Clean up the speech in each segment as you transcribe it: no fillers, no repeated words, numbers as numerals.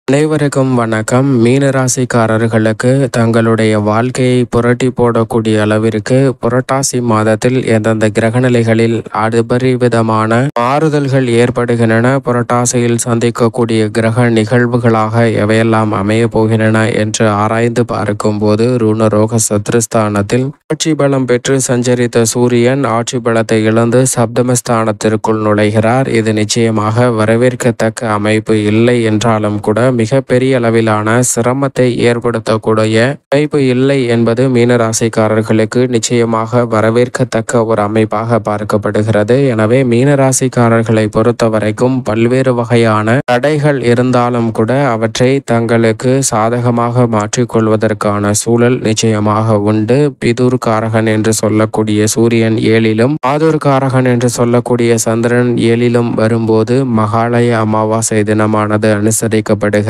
அனைவருக்கும் வணக்கம். மீனராசிக்காரர்களுக்கு தங்களுடைய வாழ்க்கையை புரட்டி போடக்கூடிய அளவிற்கு புரட்டாசி மாதத்தில் எந்தெந்த கிரகநிலைகளில் அபரிவிதமான மாறுதல்கள் ஏற்படுகின்றன, புரட்டாசியில் சந்திக்கக்கூடிய கிரக நிகழ்வுகளாக எவையெல்லாம் அமைய போகின்றன என்று ஆராய்ந்து பார்க்கும்போது, ருணரோக சத்ருஸ்தானத்தில் ஆட்சி பலம் பெற்று சஞ்சரித்த சூரியன் ஆட்சி பலத்தை இழந்து சப்தமஸ்தானத்திற்குள் நுழைகிறார். இது நிச்சயமாக வரவேற்கத்தக்க அமைப்பு இல்லை என்றாலும் கூட மிக பெரிய அளவிலான சிரமத்தை ஏற்படுத்தக்கூடிய அமைப்பு இல்லை என்பது மீனராசிக்காரர்களுக்கு நிச்சயமாக வரவேற்கத்தக்க ஒரு அமைப்பாக பார்க்கப்படுகிறது. எனவே மீனராசிக்காரர்களை பொறுத்த வரைக்கும் பல்வேறு வகையான தடைகள் இருந்தாலும் கூட அவற்றை தங்களுக்கு சாதகமாக மாற்றிக்கொள்வதற்கான சூழல் நிச்சயமாக உண்டு. பிதுர்காரகன் என்று சொல்லக்கூடிய சூரியன் ஏழிலும், ஆதுர்காரகன் என்று சொல்லக்கூடிய சந்திரன் ஏழிலும் வரும்போது மகாலய அமாவாசை தினமானது அனுசரிக்கப்படுகிறது.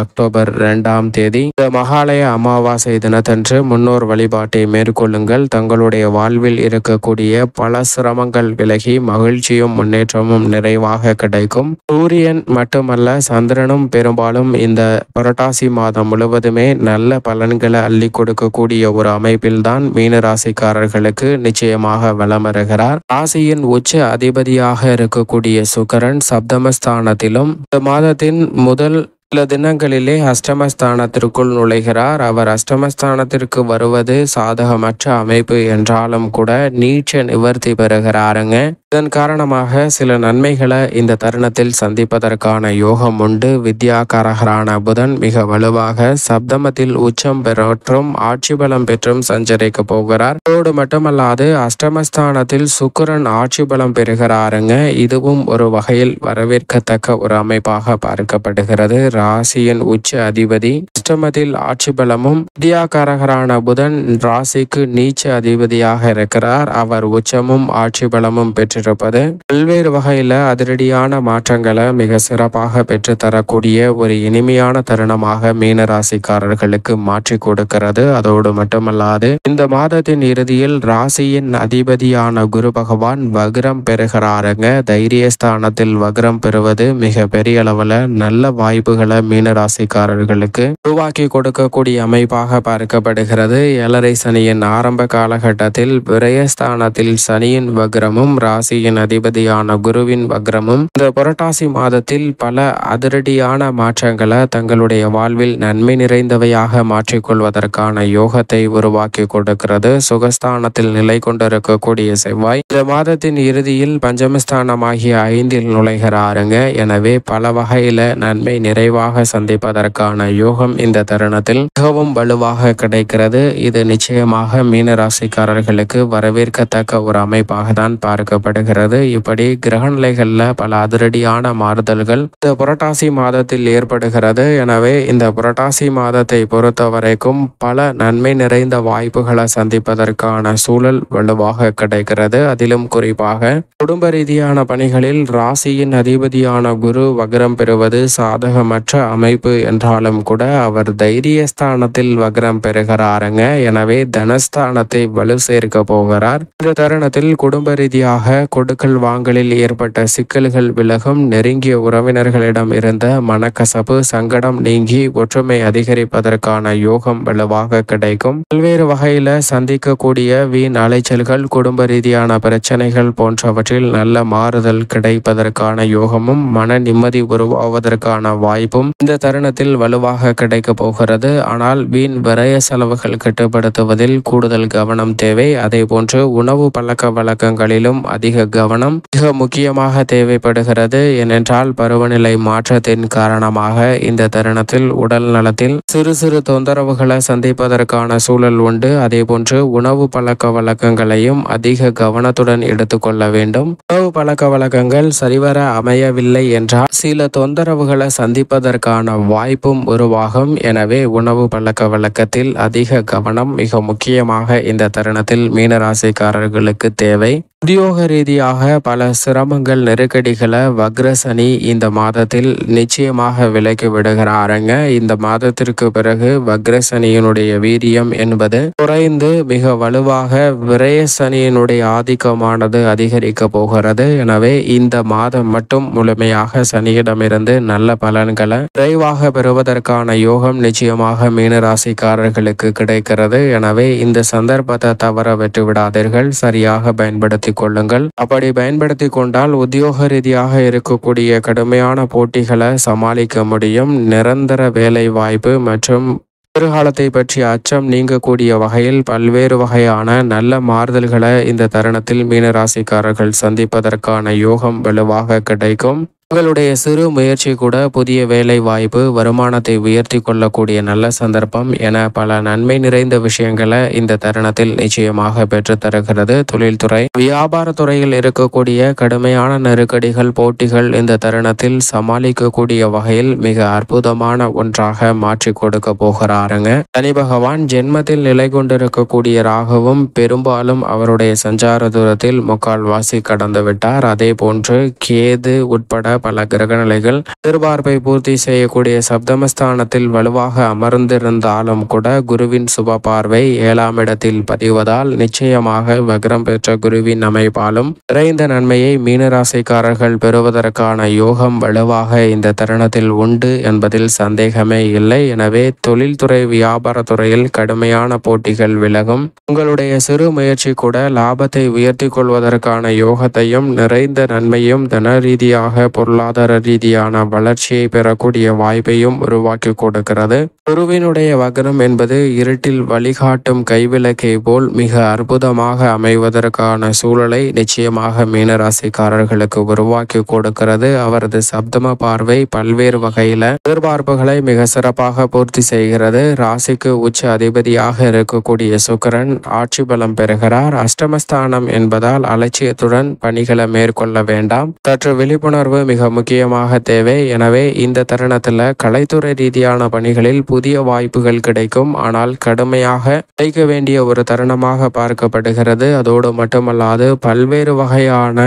அக்டோபர் 2ஆம் தேதி இந்த மகாலய அமாவாசை தினத்தன்று முன்னோர் வழிபாட்டை மேற்கொள்ளுங்கள். தங்களுடைய வாழ்வில் இருக்கக்கூடிய பல சிரமங்கள் விலகி மகிழ்ச்சியும் முன்னேற்றமும் நிறைவாக கிடைக்கும். சூரியன் மட்டுமல்ல, சந்திரனும் பெரும்பாலும் இந்த புரட்டாசி மாதம் முழுவதுமே நல்ல பலன்களை அள்ளி கொடுக்கக்கூடிய ஒரு அமைப்பில்தான் மீனராசிக்காரர்களுக்கு நிச்சயமாக வலம் வருகிறார். ராசியின் உச்ச அதிபதியாக இருக்கக்கூடிய சுக்கிரன் சப்தமஸ்தானத்திலும் இந்த மாதத்தின் முதல் சில தினங்களிலே அஷ்டமஸ்தானத்திற்குள் நுழைகிறார். அவர் அஷ்டமஸ்தானத்திற்கு வருவது சாதகமற்ற அமைப்பு என்றாலும் கூட நீச்ச நிவர்த்தி பெறுகிறாருங்க. இதன் காரணமாக சில நன்மைகளை இந்த தருணத்தில் சந்திப்பதற்கான யோகம் உண்டு. வித்யாகாரகரான புதன் மிக வலுவாக சப்தமத்தில் உச்சம் பெற்றும் ஆட்சி பலம் பெற்றும் சஞ்சரிக்க போகிறார். அதோடு மட்டுமல்லாது அஷ்டமஸ்தானத்தில் சுக்கிரன் ஆட்சி பலம் பெறுகிறாருங்க. இதுவும் ஒரு வகையில் வரவேற்கத்தக்க ஒரு அமைப்பாக பார்க்கப்படுகிறது. ராசியின் உச்ச அதிபதி அஷ்டமத்தில் ஆட்சி பலமும், வித்யாகாரகரான புதன் ராசிக்கு நீச்ச அதிபதியாக இருக்கிறார். அவர் உச்சமும் ஆட்சி பலமும் பெற்றிருப்பது பல்வேறு வகையில அதிரடியான மாற்றங்களை மிக சிறப்பாக பெற்று தரக்கூடிய ஒரு இனிமையான தருணமாக மீனராசிக்காரர்களுக்கு மாற்றி கொடுக்கிறது. அதோடு மட்டுமல்லாது இந்த மாதத்தின் இறுதியில் ராசியின் அதிபதியான குரு பகவான் வக்ரம் பெறுகிறாருங்க. தைரியஸ்தானத்தில் வக்ரம் பெறுவது மிக பெரிய அளவுல நல்ல வாய்ப்புகளை மீனராசிக்காரர்களுக்கு உருவாக்கி கொடுக்கக்கூடிய அமைப்பாக பார்க்கப்படுகிறது. ஏழரை சனியின் ஆரம்ப காலகட்டத்தில் விரயஸ்தானத்தில் சனியின் வக்ரமும் ராசியின் அதிபதியான குருவின் வக்ரமும் இந்த புரட்டாசி மாதத்தில் பல அதிரடியான மாற்றங்களை தங்களுடைய வாழ்வில் நன்மை நிறைந்தவையாக மாற்றிக்கொள்வதற்கான யோகத்தை உருவாக்கி கொடுக்கிறது. சுகஸ்தானத்தில் நிலை கொண்டிருக்கக்கூடிய செவ்வாய் இந்த மாதத்தின் இறுதியில் பஞ்சமஸ்தானமாகிய 5இல் நுழைகிறாருங்க. எனவே பல வகையில நன்மை நிறைவாக சந்திப்பதற்கான யோகம் இந்த தருணத்தில் மிகவும் வலுவாக கிடைக்கிறது. இது நிச்சயமாக மீனராசிக்காரர்களுக்கு வரவேற்கத்தக்க ஒரு அமைப்பாக தான் பார்க்கப்படுகிறது. இப்படி கிரகநிலைகள்ல பல அதிரடியான மாறுதல்கள் இந்த புரட்டாசி மாதத்தில் ஏற்படுகிறது. எனவே இந்த புரட்டாசி மாதத்தை பொறுத்த வரைக்கும் பல நன்மை நிறைந்த வாய்ப்புகளை சந்திப்பதற்கான சூழல் வலுவாக கிடைக்கிறது. அதிலும் குறிப்பாக குடும்ப ரீதியான பணிகளில் ராசியின் அதிபதியான குரு வக்ரம் பெறுவது சாதகமற்ற அமைப்பு என்றாலும் கூட அவர் தைரியஸ்தானத்தில் வக்ரம் பெறுகிறாருங்க. எனவே தனஸ்தானத்தை வலு சேர்க்க போகிறார். இந்த தருணத்தில் குடும்ப ரீதியாக கொடுக்கல் வாங்கலில் ஏற்பட்ட சிக்கல்கள் விலகும். நெருங்கிய உறவினர்களிடம் இருந்த மனக்கசப்பு சங்கடம் நீங்கி ஒற்றுமை அதிகரிப்பதற்கான யோகம் வலுவாக கிடைக்கும். பல்வேறு வகையில சந்திக்கக்கூடிய வீண் அலைச்சல்கள், குடும்ப ரீதியான பிரச்சனைகள் போன்றவற்றில் நல்ல மாறுதல் கிடைப்பதற்கான யோகமும் மன நிம்மதி உருவாவதற்கான வாய்ப்பும் இந்த தருணத்தில் வலுவாக கிடைக்க போகிறது. ஆனால் வீண் விரய செலவுகள் கட்டுப்படுத்துவதில் கூடுதல் கவனம் தேவை. அதே போன்று உணவு பழக்க வழக்கங்களிலும் அதிக கவனம் மிக முக்கியமாக தேவைப்படுகிறது. ஏனென்றால் பருவநிலை மாற்றத்தின் காரணமாக இந்த தருணத்தில் உடல் நலத்தில் சிறு சிறு தொந்தரவுகளை சந்திப்பதற்கான சூழல் உண்டு. அதே போன்று உணவு பழக்க வழக்கங்களையும் அதிக கவனத்துடன் எடுத்துக்கொள்ள வேண்டும். உணவு பழக்க வழக்கங்கள் சரிவர அமையவில்லை என்றால் சில தொந்தரவுகளை சந்திப்பதற்கான வாய்ப்பும் உருவாகும். எனவே உணவு பழக்க வழக்கத்தில் அதிக கவனம் மிக முக்கியமாக இந்த தருணத்தில் மீனராசிக்காரர்களுக்கு தேவை. உத்தியோக ரீதியாக பல சிரமங்கள் நெருக்கடிகளை வக்ர சனி இந்த மாதத்தில் நிச்சயமாக விலக்கி விடுகிறாருங்க. இந்த மாதத்திற்கு பிறகு வக்ர சனியினுடைய வீரியம் என்பது குறைந்து மிக வலுவாக விரய சனியினுடைய ஆதிக்கமானது அதிகரிக்க போகிறது. எனவே இந்த மாதம் மட்டும் முழுமையாக சனியிடமிருந்து நல்ல பலன்களை விரைவாக பெறுவதற்கான யோகம் நிச்சயமாக மீனராசிக்காரர்களுக்கு கிடைக்கிறது. எனவே இந்த சந்தர்ப்பத்தை தவற விட்டு விடாதீர்கள். சரியாக பயன்படுத்தி கொள்ளுங்கள். அப்படி பயன்படுத்தி கொண்டால் உத்தியோக ரீதியாக இருக்கக்கூடிய கடுமையான போட்டிகளை சமாளிக்க முடியும். நிரந்தர வேலை வாய்ப்பு மற்றும் எதிர்காலத்தை பற்றிய அச்சம் நீங்கக்கூடிய வகையில் பல்வேறு வகையான நல்ல மாறுதல்களை இந்த தருணத்தில் மீனராசிக்காரர்கள் சந்திப்பதற்கான யோகம் வலுவாக கிடைக்கும். உங்களுடைய சிறு முயற்சி கூட புதிய வேலை வாய்ப்பு, வருமானத்தை உயர்த்தி கொள்ளக்கூடிய நல்ல சந்தர்ப்பம் என பல நன்மை நிறைந்த விஷயங்களை இந்த தருணத்தில் நிச்சயமாக பெற்றுத்தருகிறது. தொழில்துறை, வியாபாரத்துறையில் இருக்கக்கூடிய கடுமையான நெருக்கடிகள், போட்டிகள் இந்த தருணத்தில் சமாளிக்கக்கூடிய வகையில் மிக அற்புதமான ஒன்றாக மாற்றி கொடுக்க போகிறாருங்க. சனி பகவான் ஜென்மத்தில் நிலை கொண்டிருக்கக்கூடிய ராகுவும் பெரும்பாலும் அவருடைய சஞ்சார தூரத்தில் முக்கால்வாசி கடந்து விட்டார். அதே போன்று கேது உட்பட பல கிரகநிலைகள் எதிர்பார்ப்பை பூர்த்தி செய்யக்கூடிய சப்தமஸ்தானத்தில் வலுவாக அமர்ந்திருந்தாலும் கூட குருவின் சுப பார்வை 7ஆம் இடத்தில் பதிவதால் நிச்சயமாக வக்ரம் பெற்ற குருவின் அமைப்பாலும் நிறைந்த நன்மையை மீனராசிக்காரர்கள் பெறுவதற்கான யோகம் வலுவாக இந்த தருணத்தில் உண்டு என்பதில் சந்தேகமே இல்லை. எனவே தொழில்துறை, வியாபாரத்துறையில் கடுமையான போட்டிகள் விலகும். உங்களுடைய சிறு முயற்சி கூட லாபத்தை உயர்த்தி கொள்வதற்கான யோகத்தையும் நிறைந்த நன்மையும் தன ரீதியாக பொருளாதார ரீதியான வளர்ச்சியை பெறக்கூடிய வாய்ப்பையும் உருவாக்கி கொடுக்கிறது. குருவினுடைய வக்ரம் என்பது இருட்டில் வழிகாட்டும் கைவிளக்கை போல் மிக அற்புதமாக அமைவதற்கான சூழலை நிச்சயமாக மீனராசிக்காரர்களுக்கு உருவாக்கி கொடுக்கிறது. அவரது சப்தம பார்வை பல்வேறு வகையில எதிர்பார்ப்புகளை மிக சிறப்பாக பூர்த்தி செய்கிறது. ராசிக்கு உச்ச அதிபதியாக இருக்கக்கூடிய சுக்கிரன் ஆட்சி பலம் பெறுகிறார். அஷ்டமஸ்தானம் என்பதால் அலட்சியத்துடன் பணிகளை மேற்கொள்ள வேண்டாம். சற்று விழிப்புணர்வு மிக முக்கியமாக தேவை. எனவே இந்த தருணத்தில் கலைத்துறை ரீதியான பணிகளில் புதிய வாய்ப்புகள் கிடைக்கும். ஆனால் கடுமையாக உழைக்க வேண்டிய ஒரு தருணமாக பார்க்கப்படுகிறது. அதோடு மட்டுமல்லாது பல்வேறு வகையான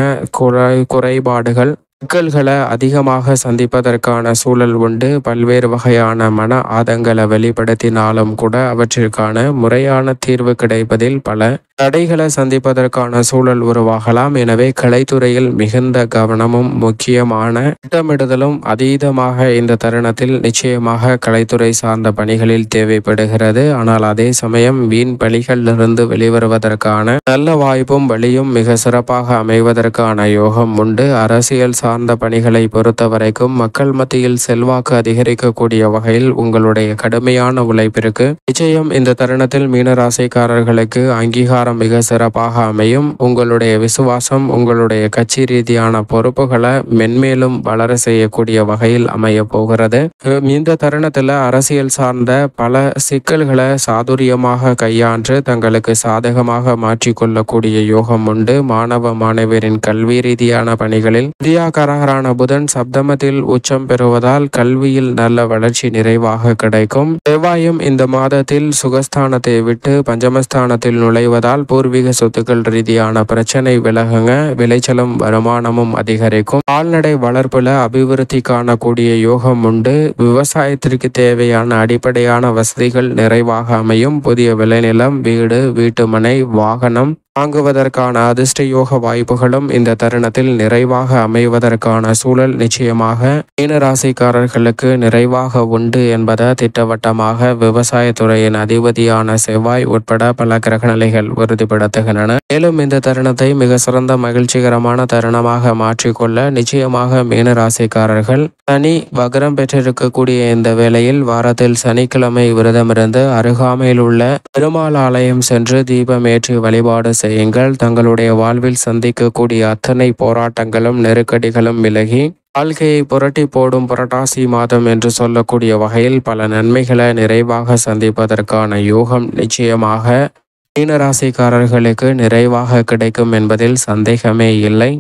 குறைபாடுகள், சிக்கல்களை அதிகமாக சந்திப்பதற்கான சூழல் உண்டு. பல்வேறு வகையான மன ஆதங்களை வெளிப்படுத்தினாலும் கூட அவற்றிற்கான முறையான தீர்வு கிடைப்பதில் பல தடைகளை சந்திப்பதற்கான சூழல் உருவாகலாம். எனவே கலைத்துறையில் மிகுந்த கவனமும் முக்கியமான திட்டமிடுதலும் அதீதமாக இந்த தருணத்தில் நிச்சயமாக கலைத்துறை சார்ந்த பணிகளில் தேவைப்படுகிறது. ஆனால் அதே சமயம் வீண் பலிகளிலிருந்து வெளிவருவதற்கான நல்ல வாய்ப்பும் வழியும் மிக சிறப்பாக அமைவதற்கான யோகம் உண்டு. அரசியல் சார்ந்த பணிகளை பொறுத்தவரைக்கும் மக்கள் மத்தியில் செல்வாக்கு அதிகரிக்கக்கூடிய வகையில் உங்களுடைய கடுமையான உழைப்பிற்கு நிச்சயம் இந்த தருணத்தில் மீனராசிக்காரர்களுக்கு அங்கீகாரம் மிக சிறப்பாக அமையும். உங்களுடைய விசுவாசம் உங்களுடைய கட்சி ரீதியான பொறுப்புகளை மென்மேலும் வளர செய்யக்கூடிய வகையில் அமைய போகிறது. இந்த தருணத்தில் அரசியல் சார்ந்த பல சிக்கல்களை சாதுரியமாக கையாண்டு தங்களுக்கு சாதகமாக மாற்றிக்கொள்ளக்கூடிய யோகம் உண்டு. மாணவ மாணவியரின் கல்வி ரீதியான பணிகளில் வித்யாகாரகரான புதன் சப்தமத்தில் உச்சம் பெறுவதால் கல்வியில் நல்ல வளர்ச்சி நிறைவாக கிடைக்கும். செவ்வாயும் இந்த மாதத்தில் சுகஸ்தானத்தை விட்டு பஞ்சமஸ்தானத்தில் நுழைவதால் பூர்வீக சொத்துக்கள் ரீதியான பிரச்சனை விலகுங்க. விளைச்சலும் வருமானமும் அதிகரிக்கும். கால்நடை வளர்ப்புல அபிவிருத்தி காணக்கூடிய யோகம் உண்டு. விவசாயத்திற்கு தேவையான அடிப்படையான வசதிகள் நிறைவாக அமையும். புதிய விளைநிலம், வீடு, வீட்டுமனை, வாகனம் வாங்குவதற்கான அதிர்ஷ்ட யோக வாய்ப்புகளும் இந்த தருணத்தில் நிறைவாக அமைவதற்கான சூழல் நிச்சயமாக மீனராசிக்காரர்களுக்கு நிறைவாக உண்டு என்பதை திட்டவட்டமாக விவசாயத்துறையின் அதிபதியான செவ்வாய் உட்பட பல கிரகநிலைகள் உறுதிப்படுத்துகின்றன. மேலும் இந்த தருணத்தை மிக சிறந்த மகிழ்ச்சிகரமான தருணமாக மாற்றிக்கொள்ள நிச்சயமாக மீனராசிக்காரர்கள் சனி வக்ரம் பெற்றிருக்கக்கூடிய இந்த வேளையில் வாரத்தில் சனிக்கிழமை விரதமிருந்து அருகாமையில் உள்ள பெருமாள் ஆலயம் சென்று தீபம் ஏற்றி வழிபாடு செய்யுங்கள். தங்களுடைய வாழ்வில் சந்திக்கக்கூடிய அத்தனை போராட்டங்களும் நெருக்கடிகளும் விலகி வாழ்க்கையை புரட்டி போடும் புரட்டாசி மாதம் என்று சொல்லக்கூடிய வகையில் பல நன்மைகளை நிறைவாக சந்திப்பதற்கான யோகம் நிச்சயமாக மீனராசிக்காரர்களுக்கு நிறைவாக கிடைக்கும் என்பதில் சந்தேகமே இல்லை.